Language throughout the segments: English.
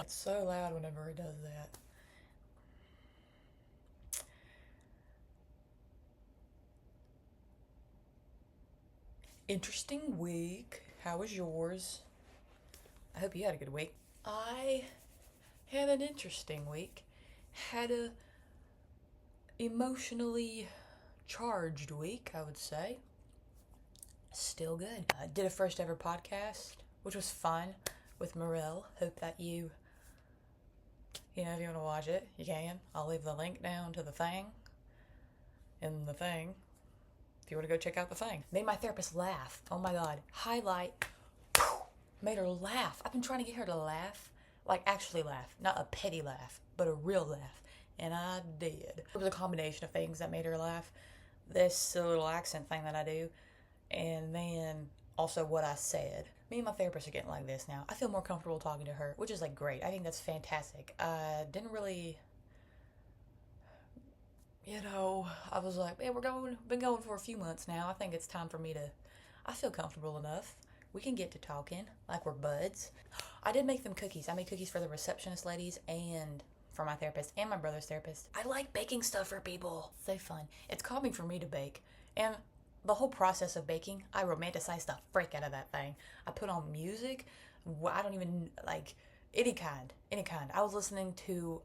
It's so loud whenever it does that. Interesting week. How was yours? I hope you had a good week. I had an interesting week. Had a emotionally charged week, I would say. Still good. I did a first ever podcast, which was fun, with Mirelle. Hope that if you want to watch it, you can. I'll leave the link down to the thing. In the thing. If you want to go check out the thing. Made my therapist laugh. Oh my god. Highlight. Made her laugh. I've been trying to get her to laugh. Like, actually laugh. Not a petty laugh, but a real laugh. And I did. It was a combination of things that made her laugh. This little accent thing that I do. And then also what I said. Me and my therapist are getting like this now. I feel more comfortable talking to her, which is like great. I think that's fantastic. I didn't really... I was like, man, been going for a few months now. I think it's time for me to, I feel comfortable enough. We can get to talking like we're buds. I did make them cookies. I made cookies for the receptionist ladies and for my therapist and my brother's therapist. I like baking stuff for people. So fun. It's calming for me to bake. And the whole process of baking, I romanticize the frick out of that thing. I put on music. I don't even, like, any kind. I was listening to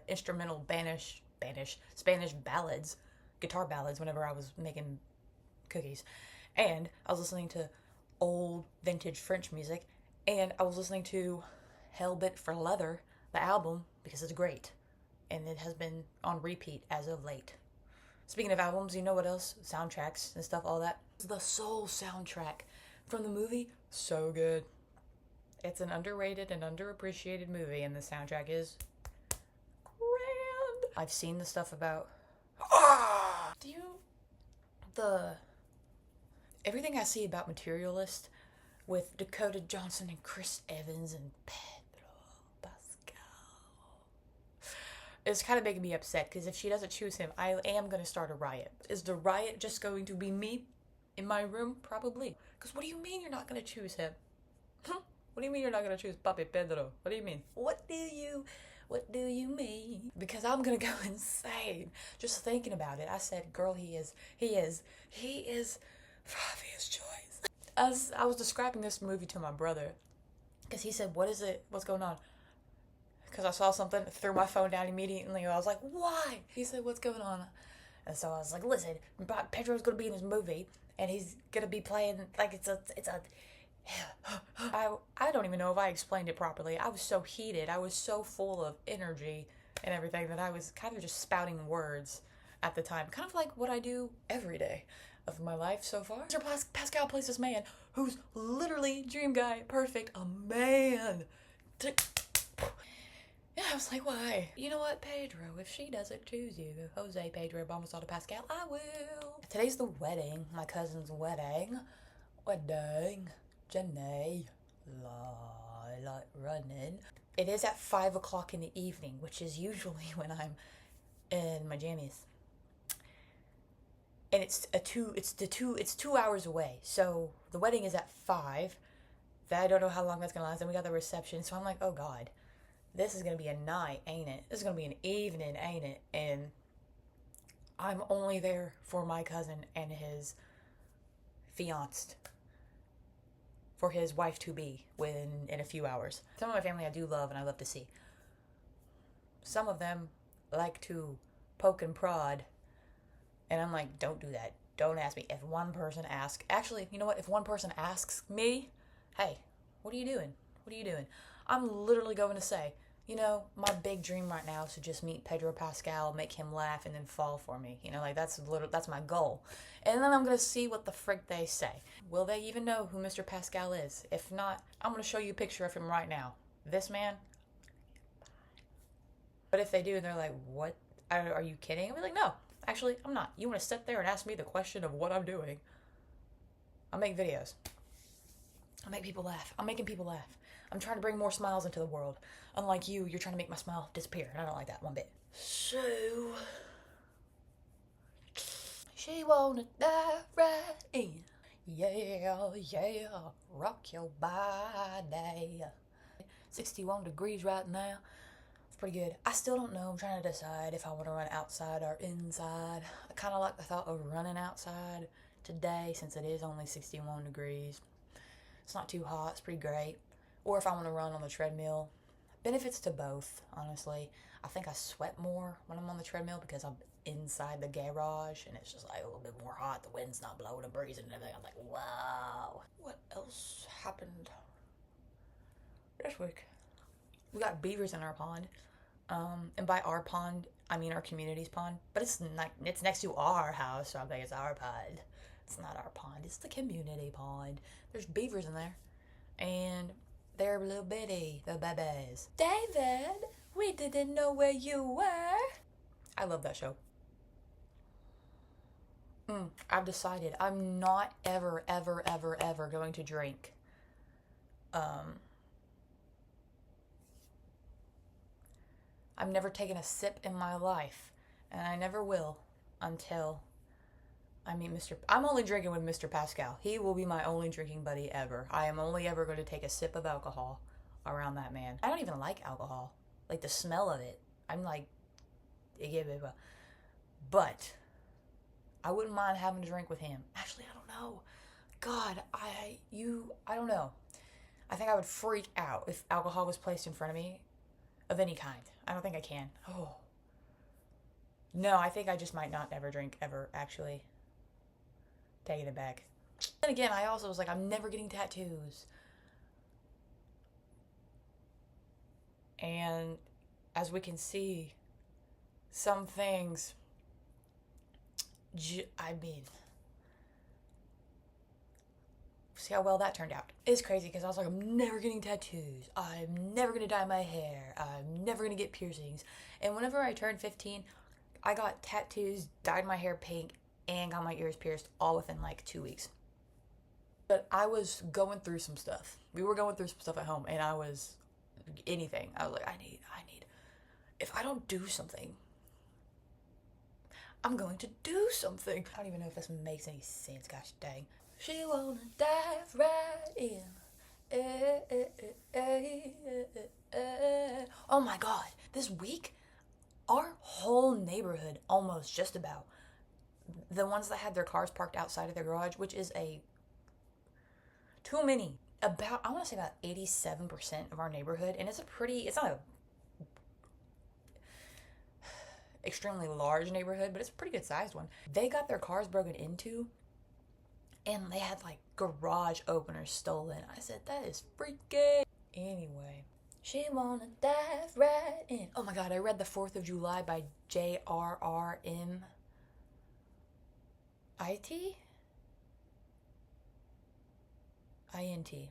instrumental Spanish ballads, guitar ballads whenever I was making cookies. And I was listening to old vintage French music. And I was listening to Hellbent for Leather, the album, because it's great. And it has been on repeat as of late. Speaking of albums, you know what else? Soundtracks and stuff, all that. The Soul soundtrack from the movie, so good. It's an underrated and underappreciated movie, and the soundtrack is grand. I've seen the stuff about... Everything I see about Materialist with Dakota Johnson and Chris Evans and Pedro Pascal, it's kind of making me upset, because if she doesn't choose him, I am going to start a riot. Is the riot just going to be me in my room? Probably. Because what do you mean you're not going to choose him? What do you mean you're not going to choose Papi Pedro? What do you mean? What do you mean? Because I'm going to go insane just thinking about it. I said, girl, he is Fabi's choice. As I was describing this movie to my brother, because he said, what is it? What's going on? Because I saw something, threw my phone down immediately. I was like, why? He said, what's going on? And so I was like, listen, Pedro's going to be in this movie, and he's going to be playing, like, it's a I don't even know if I explained it properly. I was so heated. I was so full of energy and everything that I was kind of just spouting words at the time. Kind of like what I do every day of my life so far. Pedro Pascal plays this man who's literally dream guy, perfect, a man. Yeah, I was like, why? You know what, Pedro, if she doesn't choose you, Jose Pedro Bonifado Pascal, I will. Today's the wedding, my cousin's wedding. Jenny, running. It is at 5 o'clock in the evening, which is usually when I'm in my jammies. And it's 2 hours away. So the wedding is at 5. I don't know how long that's gonna last. And we got the reception. So I'm like, oh god, this is gonna be a night, ain't it? This is gonna be an evening, ain't it? And I'm only there for my cousin and his fiancé. For his wife-to-be in a few hours. Some of my family I do love and I love to see. Some of them like to poke and prod. And I'm like, don't do that. Don't ask me. If one person asks... Actually, you know what? If one person asks me, hey, what are you doing? What are you doing? I'm literally going to say, my big dream right now is to just meet Pedro Pascal, make him laugh, and then fall for me. That's my goal. And then I'm going to see what the frick they say. Will they even know who Mr. Pascal is? If not, I'm going to show you a picture of him right now. This man. But if they do, and they're like, what? Are you kidding? I'll be like, no, actually, I'm not. You want to sit there and ask me the question of what I'm doing? I'll make videos. I'll make people laugh. I'm making people laugh. I'm trying to bring more smiles into the world. Unlike you, you're trying to make my smile disappear. And I don't like that one bit. So... she wanna dive right in. Yeah, rock your body. 61 degrees right now. It's pretty good. I still don't know. I'm trying to decide if I want to run outside or inside. I kind of like the thought of running outside today since it is only 61 degrees. It's not too hot. It's pretty great. Or if I want to run on the treadmill. Benefits to both, honestly. I think I sweat more when I'm on the treadmill because I'm inside the garage and it's just like a little bit more hot. The wind's not blowing and breezing and everything. I'm like, wow. What else happened this week? We got beavers in our pond. And by our pond, I mean our community's pond. But it's next to our house, so I think it's our pond. It's not our pond. It's the community pond. There's beavers in there. And they're little bitty, the babies. David, we didn't know where you were. I love that show. I've decided I'm not ever going to drink. I've never taken a sip in my life, and I never will until I meet I'm only drinking with Mr. Pascal. He will be my only drinking buddy ever. I am only ever going to take a sip of alcohol around that man. I don't even like alcohol. Like the smell of it. I'm like, but I wouldn't mind having a drink with him. Actually, I don't know. God, I don't know. I think I would freak out if alcohol was placed in front of me of any kind. I don't think I can. Oh. No, I think I just might not ever drink ever, actually. Taking it back. And again, I also was like, I'm never getting tattoos. And as we can see, some things, see how well that turned out. It's crazy because I was like, I'm never getting tattoos. I'm never going to dye my hair. I'm never going to get piercings. And whenever I turned 15, I got tattoos, dyed my hair pink, and got my ears pierced all within like 2 weeks. But I was going through some stuff. We were going through some stuff at home, and I was anything. I was like, I need. If I don't do something, I'm going to do something. I don't even know if this makes any sense, gosh dang. She wanna dive right in. Oh my God, this week, our whole neighborhood, almost just about, the ones that had their cars parked outside of their garage, which is too many. I want to say about 87% of our neighborhood, and it's not a extremely large neighborhood, but it's a pretty good sized one. They got their cars broken into, and they had like garage openers stolen. I said, that is freaking. Anyway, she wanna dive right in. Oh my God, I read The 4th of July by J.R.R.M. I.T. I.N.T.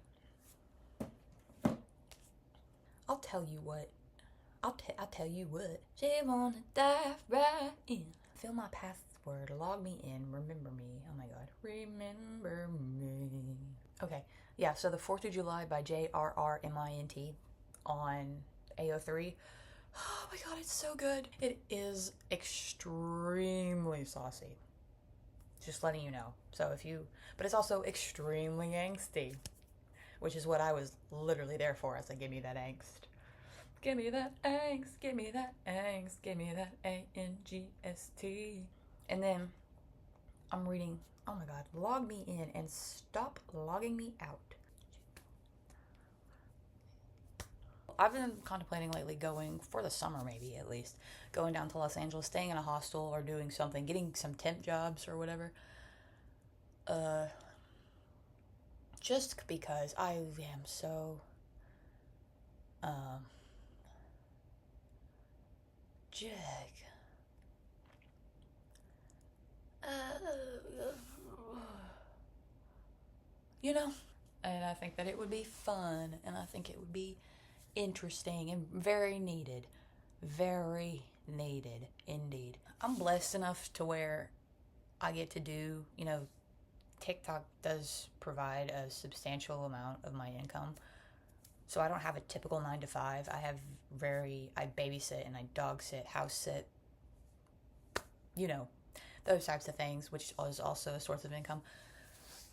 I'll tell you what. She wanna dive right in. Fill my password. Log me in. Remember me. Oh my God. Remember me. Okay. Yeah, so The 4th of July by J.R.R.M.I.N.T. on AO3. Oh my God, it's so good. It is extremely saucy. Just letting you know. But it's also extremely angsty, which is what I was literally there for. I was like, give me that angst. Give me that angst, give me that angst, give me that A-N-G-S-T. And then I'm reading, oh my God, log me in and stop logging me out. I've been contemplating lately going, for the summer maybe at least, going down to Los Angeles, staying in a hostel or doing something, getting some temp jobs or whatever. Just because I am so, and I think that it would be fun, and I think it would be interesting and very needed indeed. I'm blessed enough to where I get to do, TikTok does provide a substantial amount of my income. So I don't have a typical 9 to 5. I babysit and I dog sit, house sit, those types of things, which is also a source of income.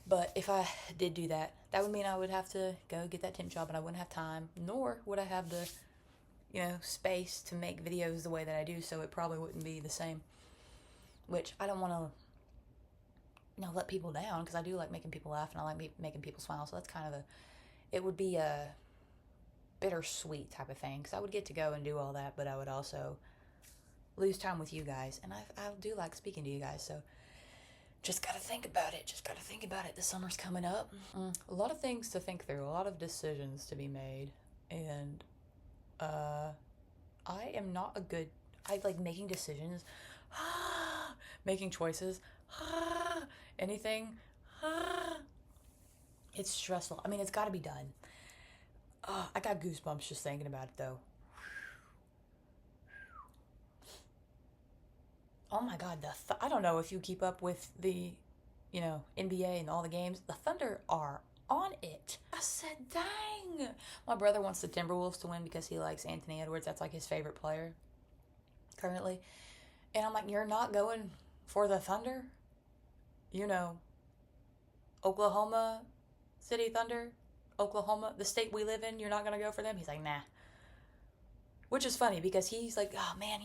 But if I did do that, that would mean I would have to go get that temp job, and I wouldn't have time, nor would I have the, space to make videos the way that I do, so it probably wouldn't be the same. Which I don't want to, let people down, because I do like making people laugh, and I like making people smile, so that's kind of it would be a bittersweet type of thing, because I would get to go and do all that, but I would also lose time with you guys, and I do like speaking to you guys, so just gotta think about it. The summer's coming up. A lot of things to think through, a lot of decisions to be made, and I am not I like making decisions, making choices, anything. It's stressful. I mean, it's gotta be done. I got goosebumps just thinking about it, though. Oh my God, I don't know if you keep up with the, NBA and all the games. The Thunder are on it. I said, dang. My brother wants the Timberwolves to win because he likes Anthony Edwards. That's like his favorite player currently. And I'm like, you're not going for the Thunder? Oklahoma City Thunder? Oklahoma, the state we live in, you're not going to go for them? He's like, nah. Which is funny because he's like, oh man,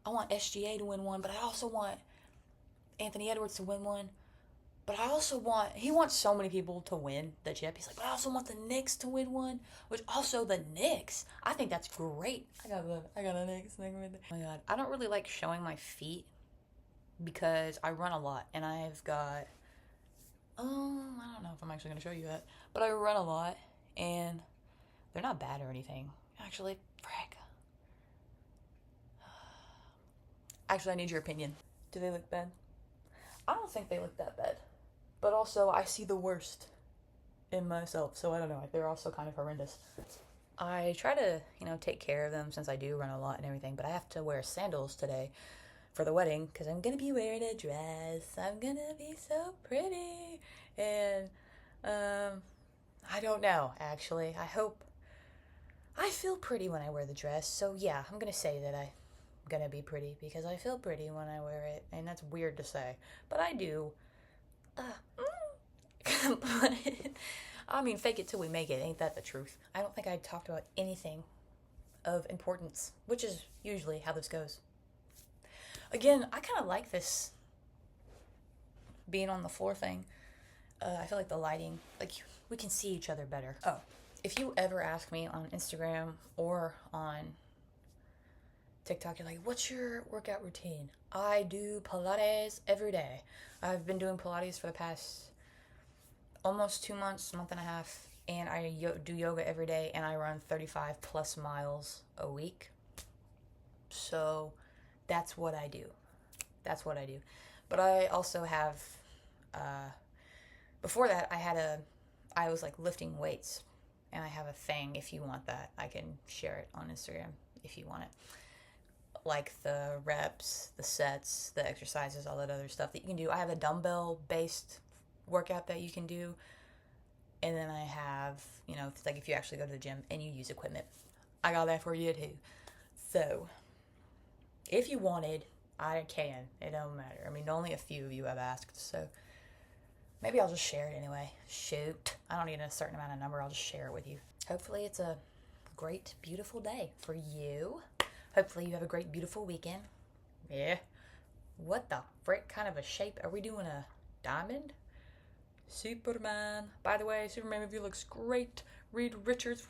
I want SGA to win one, but I also want Anthony Edwards to win one. But he wants so many people to win the chip. He's like, but I also want the Knicks to win one, which also the Knicks. I think that's great. I got a Knicks thing right there. Oh my God. I don't really like showing my feet because I run a lot, and I've got, I don't know if I'm actually going to show you that, but I run a lot, and they're not bad or anything. Actually, frick. Actually, I need your opinion. Do they look bad? I don't think they look that bad. But also, I see the worst in myself, so I don't know. They're also kind of horrendous. I try to, take care of them since I do run a lot and everything, but I have to wear sandals today for the wedding because I'm going to be wearing a dress. I'm going to be so pretty. And, I don't know, actually. I feel pretty when I wear the dress, so yeah, I'm going to say that I'm gonna be pretty because I feel pretty when I wear it, and that's weird to say, but I do. I mean, fake it till we make it. Ain't that the truth? I don't think I talked about anything of importance, which is usually how this goes. Again, I kind of like this being on the floor thing. I feel like the lighting, like we can see each other better. Oh, if you ever ask me on Instagram or on TikTok, you're like, what's your workout routine? I do Pilates every day. I've been doing Pilates for the past almost 2 months, month and a half, and I do yoga every day, and I run 35 plus miles a week. So that's what I do. But I also have, before that, I was like lifting weights, and I have a thing. If you want that, I can share it on Instagram if you want it. Like the reps, the sets, the exercises, all that other stuff that you can do. I have a dumbbell-based workout that you can do. And then I have, it's like if you actually go to the gym and you use equipment. I got that for you too. So, if you wanted, I can. It don't matter. I mean, only a few of you have asked, so maybe I'll just share it anyway. Shoot. I don't need a certain amount of number. I'll just share it with you. Hopefully it's a great, beautiful day for you. Hopefully you have a great, beautiful weekend. Yeah. What the frick kind of a shape? Are we doing a diamond? Superman. By the way, Superman movie looks great. Reed Richards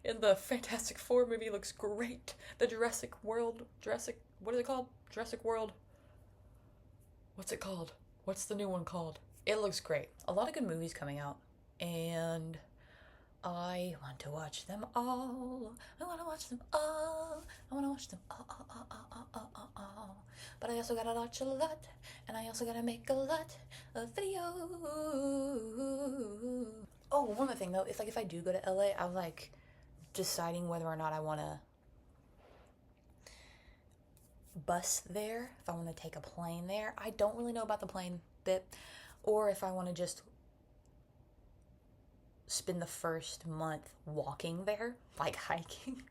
in the Fantastic Four movie looks great. The what is it called? Jurassic World. What's it called? What's the new one called? It looks great. A lot of good movies coming out. And I want to watch them all. I want to watch them all. But I also gotta watch a lot. And I also gotta make a lot of videos. Oh, one other thing though. It's like if I do go to LA, I'm like deciding whether or not I want to bus there. If I want to take a plane there. I don't really know about the plane bit. Or if I want to just spend the first month walking there, like hiking.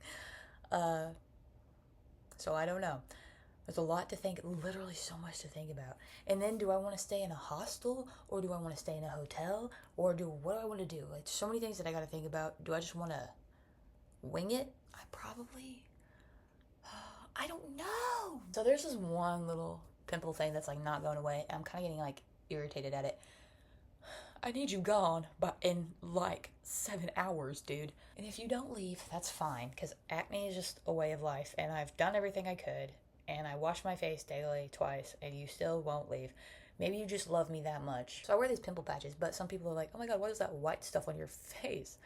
So I don't know. There's a lot to think, literally so much to think about. And then do I want to stay in a hostel or do I want to stay in a hotel or what do I want to do? Like so many things that I got to think about. Do I just want to wing it? I don't know. So there's this one little pimple thing that's like not going away. I'm kind of getting like irritated at it. I need you gone, but in like 7 hours, dude. And if you don't leave, that's fine, because acne is just a way of life, and I've done everything I could, and I wash my face daily twice, and you still won't leave. Maybe you just love me that much. So I wear these pimple patches, but some people are like, oh my god, what is that white stuff on your face?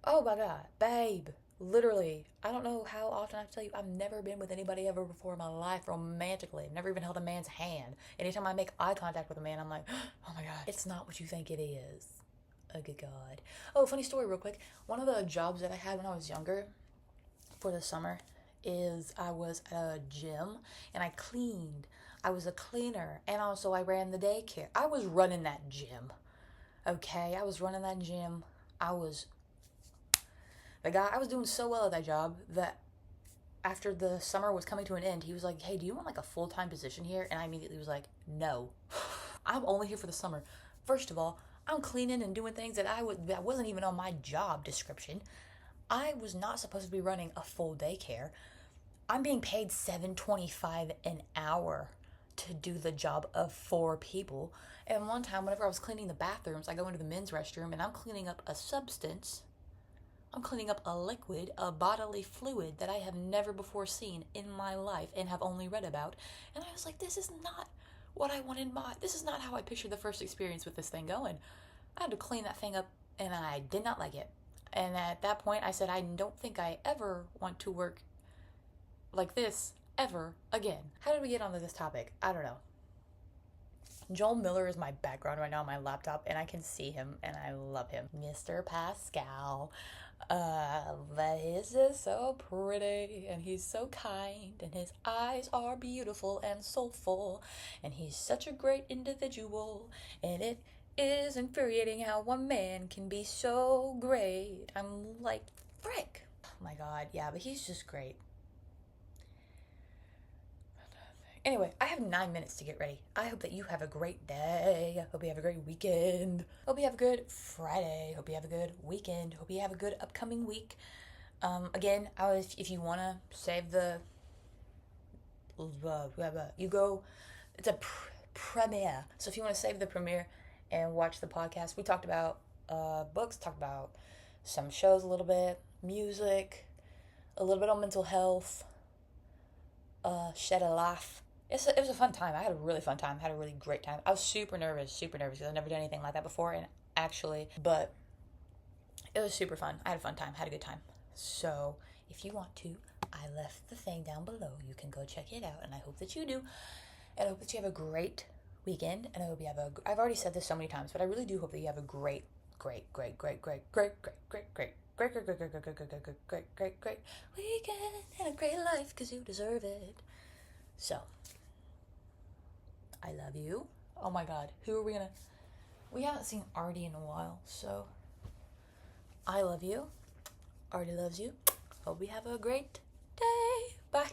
Oh my god, babe. Literally, I don't know how often I have to tell you, I've never been with anybody ever before in my life romantically. I've never even held a man's hand. Anytime I make eye contact with a man, I'm like, oh my god, it's not what you think it is. Oh good god. Oh, funny story real quick. One of the jobs that I had when I was younger for the summer is I was at a gym and I cleaned. I was a cleaner, and also I ran the daycare. I was running that gym. Okay, I was running that gym. I was doing so well at that job that after the summer was coming to an end, he was like, hey, do you want like a full-time position here? And I immediately was like, no. I'm only here for the summer. First of all, I'm cleaning and doing things that wasn't even on my job description. I was not supposed to be running a full daycare. I'm being paid $7.25 an hour to do the job of 4 people. And one time, whenever I was cleaning the bathrooms, I go into the men's restroom and I'm cleaning up a substance. I'm cleaning up a liquid, a bodily fluid that I have never before seen in my life and have only read about. And I was like, this is not what I wanted this is not how I pictured the first experience with this thing going. I had to clean that thing up and I did not like it. And at that point I said, I don't think I ever want to work like this ever again. How did we get onto this topic? I don't know. Joel Miller is my background right now on my laptop, and I can see him, and I love him. Mr. Pascal. But he's just so pretty, and he's so kind, and his eyes are beautiful and soulful, and he's such a great individual, and it is infuriating how one man can be so great. I'm like, frick. Oh my god, yeah, but he's just great. Anyway, I have 9 minutes to get ready. I hope that you have a great day. I hope you have a great weekend. Hope you have a good Friday. Hope you have a good weekend. Hope you have a good upcoming week. Again, if you want to save the... You go... It's a premiere. So if you want to save the premiere and watch the podcast, we talked about books, talked about some shows a little bit, music, a little bit on mental health, shed a laugh. It was a fun time. I had a really fun time. I had a really great time. I was super nervous because I've never done anything like that before, but it was super fun. I had a fun time. Had a good time. So if you want to, I left the thing down below. You can go check it out, and I hope that you do. And I hope that you have a great weekend, and I hope you have I've already said this so many times, but I really do hope that you have a great weekend and a great life, because you deserve it. So, I love you. Oh my god, we haven't seen Artie in a while, so I love you. Artie loves you. Hope we have a great day. Bye.